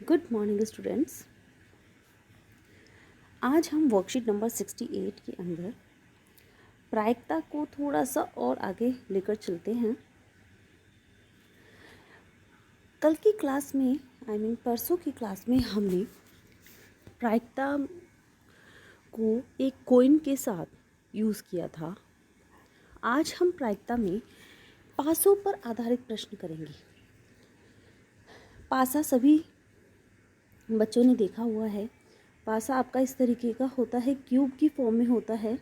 Good morning students. आज हम worksheet number 68 के अंदर प्रायिकता को थोड़ा सा और आगे लेकर चलते हैं। कल की क्लास में परसों की क्लास में हमने प्रायिकता को एक कॉइन के साथ यूज़ किया था। आज हम प्रायिकता में पासों पर आधारित प्रश्न करेंगे। पासा सभी बच्चों ने देखा हुआ है। पासा आपका इस तरीके का होता है, क्यूब की फॉर्म में होता है।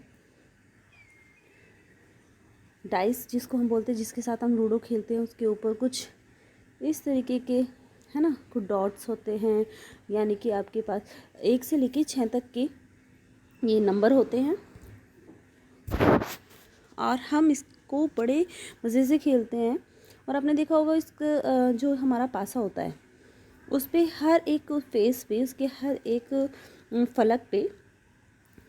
डाइस जिसको हम बोलते हैं, जिसके साथ हम लूडो खेलते हैं, उसके ऊपर कुछ इस तरीके के है ना कुछ डॉट्स होते हैं, यानी कि आपके पास 1 से लेके 6 तक के ये नंबर होते हैं और हम इसको बड़े मज़े से खेलते हैं। और आपने देखा होगा इसका जो हमारा पासा होता है उस पे हर एक फेस पे, उसके हर एक फलक पे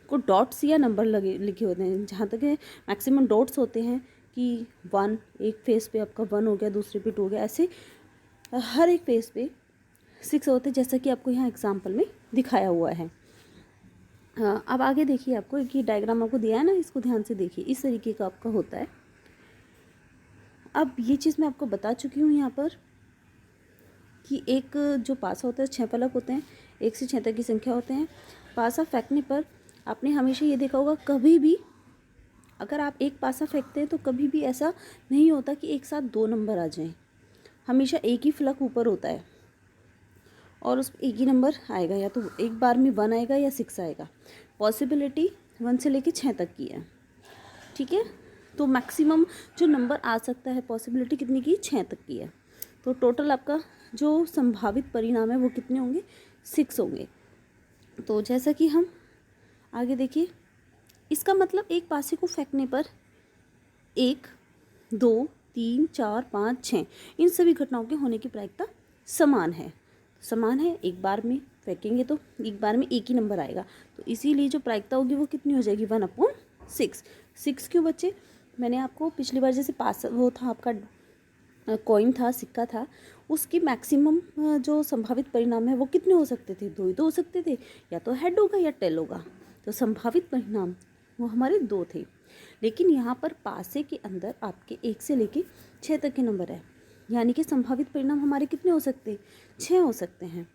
को डॉट्स या नंबर लिखे होते हैं। जहाँ तक है मैक्सिमम डॉट्स होते हैं कि 1, एक फेस पे आपका 1 हो गया, दूसरे पे 2 हो गया, ऐसे हर एक फेस पे 6 होते हैं, जैसा कि आपको यहाँ एग्जाम्पल में दिखाया हुआ है। अब आगे देखिए, आपको एक ये डायग्राम आपको दिया है ना, इसको ध्यान से देखिए। इस तरीके का आपका होता है। अब ये चीज़ मैं आपको बता चुकी हूँ यहाँ पर कि एक जो पासा होता है 6 फलक होते हैं, 1 से 6 तक की संख्या होते हैं। पासा फेंकने पर आपने हमेशा ये देखा होगा, कभी भी अगर आप एक पासा फेंकते हैं तो कभी भी ऐसा नहीं होता कि एक साथ 2 नंबर आ जाएं। हमेशा एक ही फलक ऊपर होता है और उस एक ही नंबर आएगा, या तो एक बार में 1 आएगा या 6 आएगा। पॉसिबिलिटी 1 से लेके 6 तक की है, ठीक है। तो मैक्सिमम जो नंबर आ सकता है, पॉसिबिलिटी कितनी की, 6 तक की है। तो टोटल आपका जो संभावित परिणाम है वो कितने होंगे, 6 होंगे। तो जैसा कि हम आगे देखिए, इसका मतलब एक पासे को फेंकने पर 1, 2, 3, 4, 5, 6 इन सभी घटनाओं के होने की प्रायिकता समान है। एक बार में फेंकेंगे तो एक बार में एक ही नंबर आएगा, तो इसीलिए जो प्रायिकता होगी वो कितनी हो जाएगी, 1/6। 6 क्यों बच्चे, मैंने आपको पिछली बार जैसे पास वो था आपका कॉइन था, सिक्का था, उसकी मैक्सिमम जो संभावित परिणाम है वो कितने हो सकते थे, 2 ही तो हो सकते थे, या तो हेड होगा या टेल होगा। तो संभावित परिणाम वो हमारे 2 थे। लेकिन यहाँ पर पासे के अंदर आपके 1 से लेके 6 तक के नंबर है, यानी कि संभावित परिणाम हमारे कितने हो सकते हैं, 6 हो सकते हैं।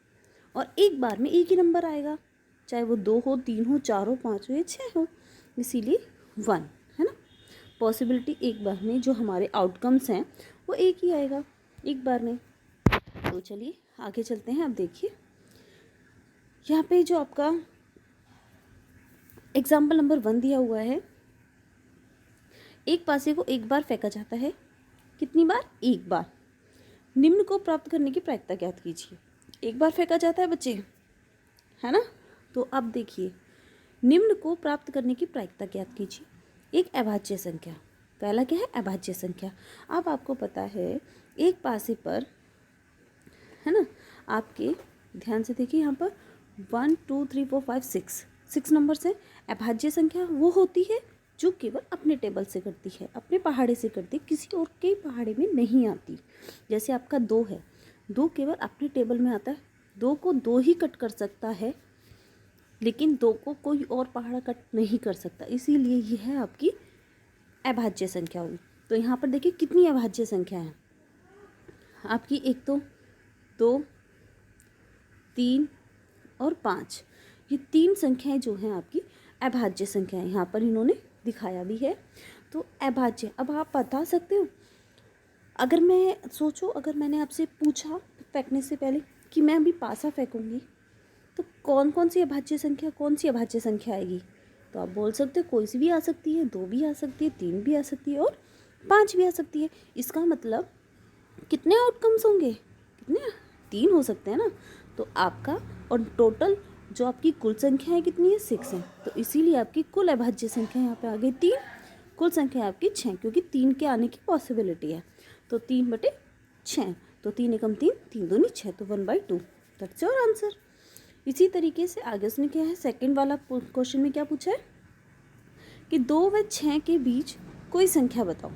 और एक बार में एक ही नंबर आएगा, चाहे वो 2 हो, 3 हो, 4 हो, 5 हो या 6 हो, इसीलिए 1 है ना। पॉसिबिलिटी एक बार में जो हमारे आउटकम्स हैं वो एक ही आएगा एक बार में। तो चलिए आगे चलते हैं। अब देखिए यहाँ पे जो आपका एग्जाम्पल नंबर 1 दिया हुआ है, एक पासे को एक बार फेंका जाता है, कितनी बार, एक बार। निम्न को प्राप्त करने की प्रायिकता ज्ञात कीजिए। एक बार फेंका जाता है बच्चे, है ना। तो अब देखिए, निम्न को प्राप्त करने की प्रायिकता ज्ञात कीजिए। एक अभाज्य संख्या, पहला क्या है, अभाज्य संख्या। अब आपको पता है एक पासे पर, है ना, आपके ध्यान से देखिए यहाँ पर 1 2 3 4 5 6 नंबर से अभाज्य संख्या वो होती है जो केवल अपने टेबल से करती है, अपने पहाड़े से करती है, किसी और के पहाड़े में नहीं आती। जैसे आपका 2 है, 2 केवल अपने टेबल में आता है, 2 को 2 ही कट कर सकता है, लेकिन 2 को कोई और पहाड़ा कट नहीं कर सकता, इसीलिए ये है आपकी अभाज्य संख्या हुई। तो यहाँ पर देखिए कितनी अभाज्य संख्या है आपकी, एक तो 2, 3 और 5, ये 3 संख्याएं जो हैं आपकी अभाज्य संख्याएं, यहाँ पर इन्होंने दिखाया भी है। तो अभाज्य, अब आप बता सकते हो, अगर मैं सोचो, अगर मैंने आपसे पूछा फेंकने से पहले कि मैं अभी पासा फेंकूंगी तो कौन कौन सी अभाज्य संख्या आएगी, तो आप बोल सकते हो कोई सी भी आ सकती है, 2 भी आ सकती है, 3 भी आ सकती है और 5 भी आ सकती है। इसका मतलब कितने आउटकम्स होंगे, कितने, 3 हो सकते हैं ना। तो आपका और टोटल जो आपकी कुल संख्या है कितनी है, 6 है। तो इसीलिए आपकी कुल अभाज्य संख्या यहाँ पे आ गई 3, कुल संख्या आपकी 6, क्योंकि 3 के आने की पॉसिबिलिटी है। तो 3/6, तो 3 एकम 3, 3 दूनी 6, तो 1/2, दैट्स योर आंसर। इसी तरीके से आगे उसने क्या है, सेकंड वाला क्वेश्चन में क्या पूछा है कि 2 व 6 के बीच कोई संख्या बताओ,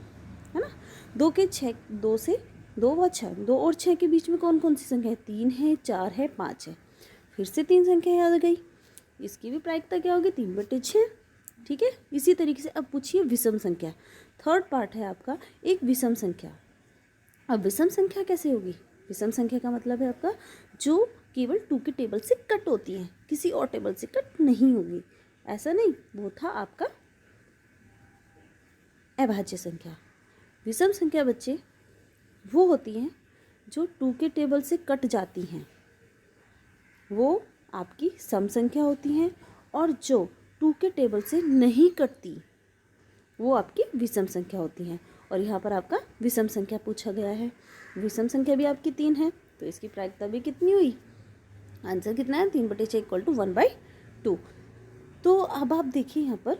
है ना। 2 से 2 व 6, 2 और 6 के बीच में कौन कौन सी संख्या है? 3 है, 4 है, 5 है। फिर से 3 संख्या याद आ गई। इसकी भी प्रायिकता क्या होगी? 3/6। ठीक है। इसी तरीके से अब पूछिए विषम संख्या। थर्ड पार्ट है आपका एक विषम संख्या। अब विषम संख्या कैसे होगी? विषम संख्या का मतलब है आपका जो केवल 2 के टेबल से कट होती है, किसी और टेबल से कट नहीं होगी। ऐसा नहीं, वो था आपका अभाज्य संख्या। विषम संख्या बच्चे वो होती हैं जो 2 के टेबल से कट जाती हैं, वो आपकी सम संख्या होती हैं। और जो 2 के टेबल से नहीं कटती वो आपकी विषम संख्या होती हैं। और यहाँ पर आपका विषम संख्या पूछा गया है। विषम संख्या भी आपकी 3 है, तो इसकी प्रायिकता भी कितनी हुई? आंसर कितना है? 3/6 = 1/2। तो अब आप देखिए यहाँ पर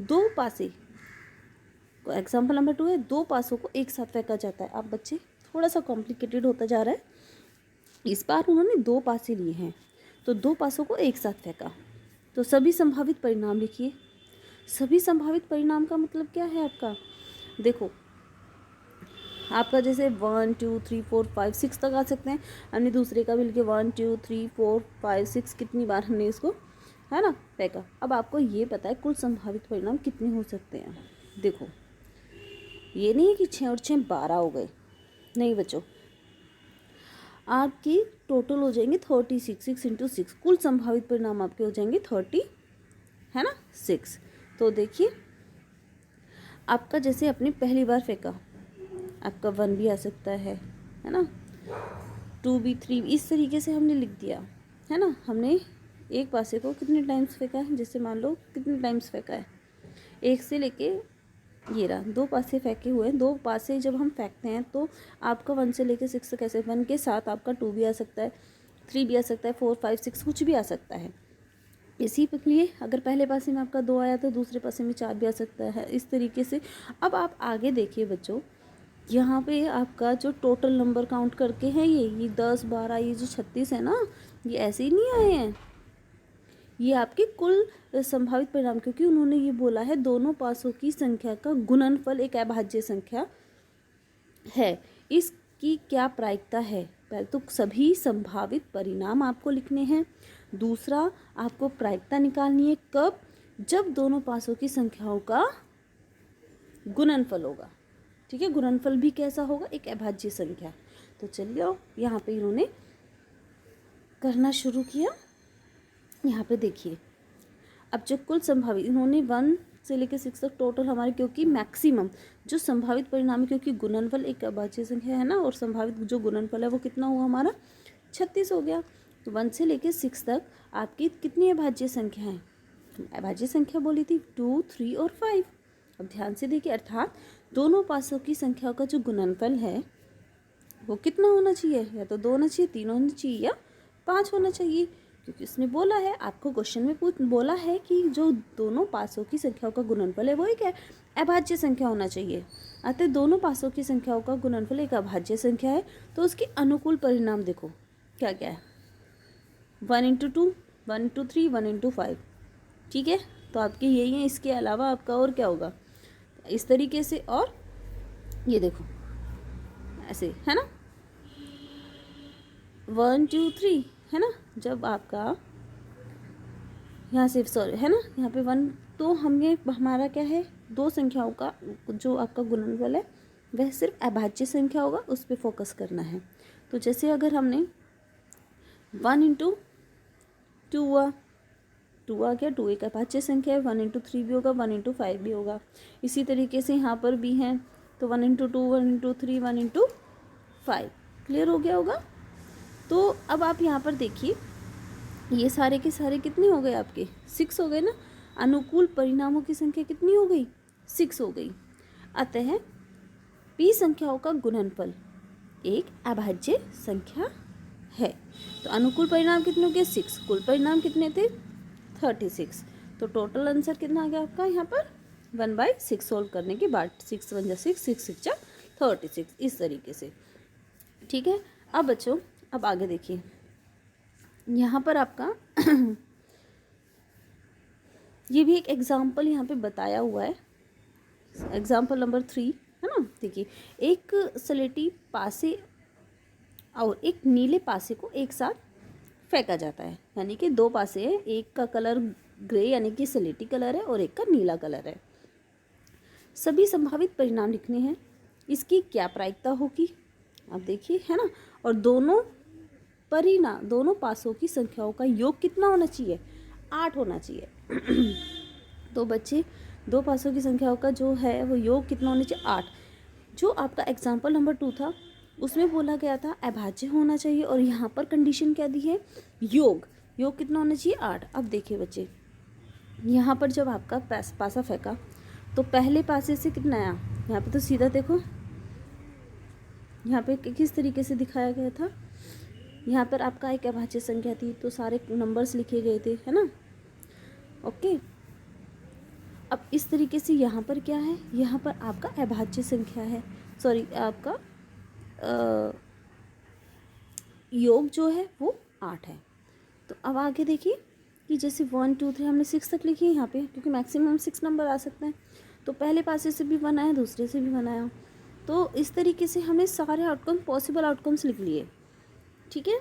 2 पासे, एग्जाम्पल नंबर 2 है, 2 पासों को एक साथ फेंका जाता है। अब बच्चे थोड़ा सा कॉम्प्लिकेटेड होता जा रहा है। इस बार उन्होंने 2 पासे लिए हैं, तो 2 पासों को एक साथ फेंका। तो सभी संभावित परिणाम लिखिए। सभी संभावित परिणाम का मतलब क्या है आपका? देखो आपका जैसे 1 2 3 4 5 6 तक आ सकते हैं। हमने दूसरे का भी लिखे 1 2 3 4 5 6, कितनी बार हमने इसको, है ना, फेंका। अब आपको ये पता है कुल संभावित परिणाम कितने हो सकते हैं। देखो ये नहीं है कि 6 और 6 12 हो गए, नहीं बच्चों, आपकी टोटल हो जाएंगे 36। 6 × 6 कुल संभावित परिणाम आपके हो जाएंगे 30, है ना, 6। तो देखिए आपका जैसे अपनी पहली बार फेंका, आपका 1 भी आ सकता है ना, 2 भी, 3, इस तरीके से हमने लिख दिया, है ना। हमने एक पासे को कितने टाइम्स फेंका है? जैसे मान लो कितने टाइम्स फेंका है, 1 से लेके ये रहा, 2 पासे फेंके हुए हैं। 2 पासे जब हम फेंकते हैं तो आपका 1 से लेके 6 तक कैसे, 1 के साथ आपका 2 भी आ सकता है, 3 भी आ सकता है, 4 5 6 कुछ भी आ सकता है। इसी के लिए अगर पहले पासे में आपका 2 आया तो दूसरे पासे में 4 भी आ सकता है, इस तरीके से। अब आप आगे देखिए बच्चों, यहाँ पे आपका जो टोटल नंबर काउंट करके हैं ये 10 12, ये जो 36 है ना, ये ऐसे ही नहीं आए हैं, ये आपके कुल संभावित परिणाम, क्योंकि उन्होंने ये बोला है दोनों पासों की संख्या का गुणनफल एक अभाज्य संख्या है। इसकी क्या प्रायिकता है? पहले तो सभी संभावित परिणाम आपको लिखने हैं। दूसरा आपको प्रायिकता निकालनी है, कब? जब दोनों पासों की संख्याओं का गुणनफल होगा। ठीक है, गुणनफल भी कैसा होगा? एक अभाज्य संख्या। तो चलिए यहाँ पे इन्होंने करना शुरू किया। यहाँ पे देखिए अब जो कुल संभावित, इन्होंने 1 से लेकर 6 तक टोटल हमारे, क्योंकि मैक्सिमम जो संभावित परिणाम है, क्योंकि गुणनफल एक अभाज्य संख्या है ना, और संभावित जो गुणनफल है वो कितना हुआ हमारा? 36 हो गया। तो 1 से लेकर 6 तक आपकी कितनी अभाज्य संख्या है? अभाज्य संख्या बोली थी 2 3 और 5। अब ध्यान से देखिए, अर्थात दोनों पासों की संख्याओं का जो गुणनफल है वो कितना होना चाहिए? या तो 2 होना चाहिए, 3 होना चाहिए, या 5 होना चाहिए, क्योंकि उसने बोला है, आपको क्वेश्चन में बोला है कि जो दोनों पासों की संख्याओं का गुणनफल है वो एक अभाज्य संख्या होना चाहिए। अतः दोनों पासों की संख्याओं का गुणनफल एक अभाज्य संख्या है, तो उसके अनुकूल परिणाम देखो क्या क्या है? 1 × 2, 1 × 3, 1 × 5। ठीक है, तो आपके यही है। इसके अलावा आपका और क्या होगा? इस तरीके से, और ये देखो ऐसे, है ना, 1 2 3, है ना। जब आपका यहाँ से, सॉरी, है ना, यहाँ पे 1, तो हमें हमारा क्या है? 2 संख्याओं का जो आपका गुणनफल है वह सिर्फ अभाज्य संख्या होगा, उस पर फोकस करना है। तो जैसे अगर हमने 1 × 2 हुआ, 2 आ गया, 2 एक अभाज्य संख्या है। 1 × 3 भी होगा, 1 × 5 भी होगा। इसी तरीके से यहाँ पर भी हैं, तो 1 × 2, 1 × 3, 1 × 5। क्लियर हो गया होगा। तो अब आप यहाँ पर देखिए, ये सारे के सारे कितने हो गए आपके? 6 हो गए ना। अनुकूल परिणामों की संख्या कितनी हो गई? 6 हो गई। अतः p संख्याओं का गुणनफल एक अभाज्य संख्या है। तो अनुकूल परिणाम कितने हो गए? 6। कुल परिणाम कितने थे? 36। तो टोटल आंसर कितना आ गया आपका यहाँ पर? 1/6 सोल्व करने के बाद। 6 1 6, 6 6 36, इस तरीके से। ठीक है। अब बच्चों, अब आगे देखिए, यहाँ पर आपका ये भी एक एग्जाम्पल यहाँ पे बताया हुआ है। एग्जाम्पल नंबर 3, है ना। देखिए, एक स्लेटी पासे और एक नीले पासे को एक साथ फेंका जाता है, यानी कि दो पासे है, एक का कलर ग्रे यानी कि स्लेटी कलर है और एक का नीला कलर है। सभी संभावित परिणाम लिखने हैं, इसकी क्या प्रायिकता होगी, आप देखिए, है ना। और दोनों पासों की संख्याओं का योग कितना होना चाहिए, 8 होना चाहिए। तो बच्चे, दो पासों की संख्याओं का जो है वो योग कितना होना चाहिए, 8। जो आपका एग्जाम्पल नंबर 2 था उसमें बोला गया था अभाज्य होना चाहिए, और यहाँ पर कंडीशन क्या दी है, योग कितना होना चाहिए, 8। अब देखिए बच्चे, यहाँ पर जब आपका पासा फेंका तो पहले पासे से कितना आया, यहाँ पे तो सीधा देखो, यहाँ पे किस तरीके से दिखाया गया था, यहाँ पर आपका एक अभाज्य संख्या थी तो सारे नंबर्स लिखे गए थे, है ना। ओके, अब इस तरीके से यहाँ पर क्या है, यहाँ पर आपका अभाज्य संख्या है, सॉरी आपका योग जो है वो 8 है। तो अब आगे देखिए कि जैसे 1 2 3 हमने 6 तक लिखी है यहाँ पे, क्योंकि मैक्सिमम 6 नंबर आ सकते हैं। तो पहले पासे से भी 1 आया, दूसरे से भी 1 आया, तो इस तरीके से हमने सारे आउटकम, पॉसिबल आउटकम्स लिख लिए, ठीक है।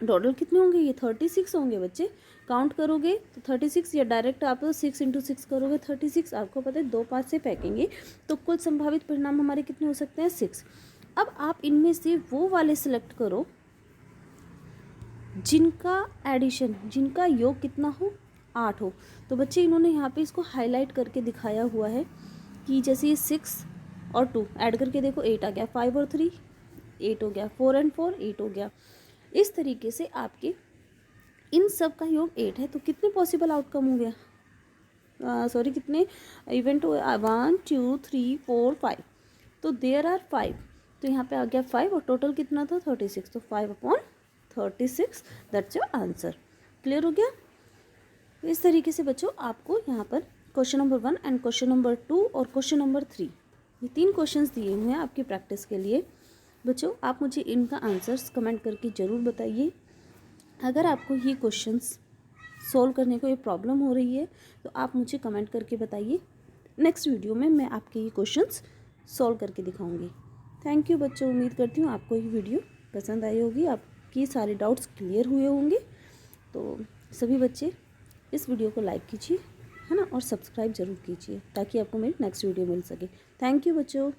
टोटल कितने होंगे, ये 36 होंगे बच्चे। काउंट करोगे तो 36, या डायरेक्ट आप 6 × 6 करोगे 36। आपको पता है 2 5 से फेंकेंगे तो कुल संभावित परिणाम हमारे कितने हो सकते हैं, 6। अब आप इनमें से वो वाले सिलेक्ट करो जिनका एडिशन, जिनका योग कितना हो, 8 हो। तो बच्चे इन्होंने यहाँ पे इसको हाईलाइट करके दिखाया हुआ है कि जैसे ये 6 और 2 ऐड करके देखो 8 आ गया, 5 और 3 8 हो गया, 4 और 4 8 हो गया। इस तरीके से आपके इन सब का योग 8 है, तो कितने पॉसिबल आउटकम हो गया, सॉरी कितने इवेंट हुए, 1 2 3 4 5, तो देयर आर 5, तो यहाँ पे आ गया 5 और टोटल कितना था 36, तो 5/36 दैट्स योर आंसर। क्लियर हो गया। तो इस तरीके से बच्चों आपको यहाँ पर question number 1 and question number 2 और क्वेश्चन नंबर 3, ये 3 क्वेश्चंस दिए हुए हैं आपकी प्रैक्टिस के लिए। बच्चों आप मुझे इनका आंसर्स कमेंट करके ज़रूर बताइए। अगर आपको ये क्वेश्चंस सॉल्व करने को ये प्रॉब्लम हो रही है तो आप मुझे कमेंट करके बताइए। नेक्स्ट वीडियो में मैं आपके ये क्वेश्चंस सॉल्व करके दिखाऊंगी। थैंक यू बच्चों, उम्मीद करती हूँ आपको ये वीडियो पसंद आई होगी, आपकी सारे डाउट्स क्लियर हुए होंगे। तो सभी बच्चे इस वीडियो को लाइक कीजिए, है ना, और सब्सक्राइब ज़रूर कीजिए ताकि आपको मेरी नेक्स्ट वीडियो मिल सके। थैंक यू बच्चों।